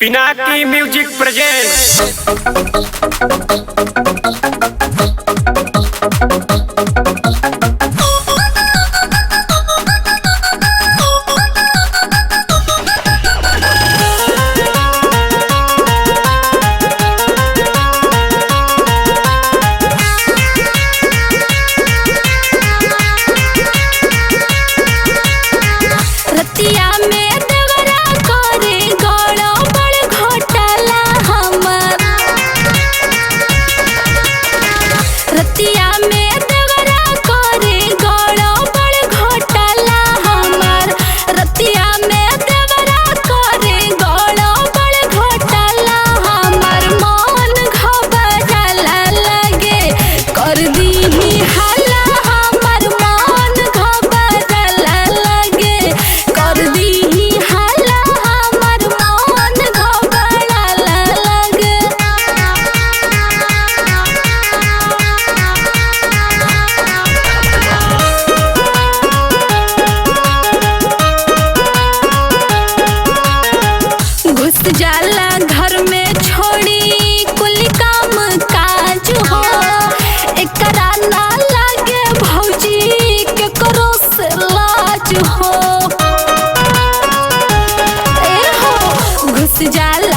Pinaki music रतिया में देवरा करे गड़ो बड़ घोटाला हमर। रतिया में देवरा करे गड़ो बड़ घोटाला हमर। रतिया में देवरा करे गड़ो बड़ घोटाला हमर। मन घबराला लगे कर दीही हाला हमर। मन घबराला लगे कर दीही हाला हमर। मन घबराला लगे घुस जाला घर में छोड़ी कुल काम काज हो। एकरा ना लागे भौजी केकरो से लाज हो। ए हो घुस जाला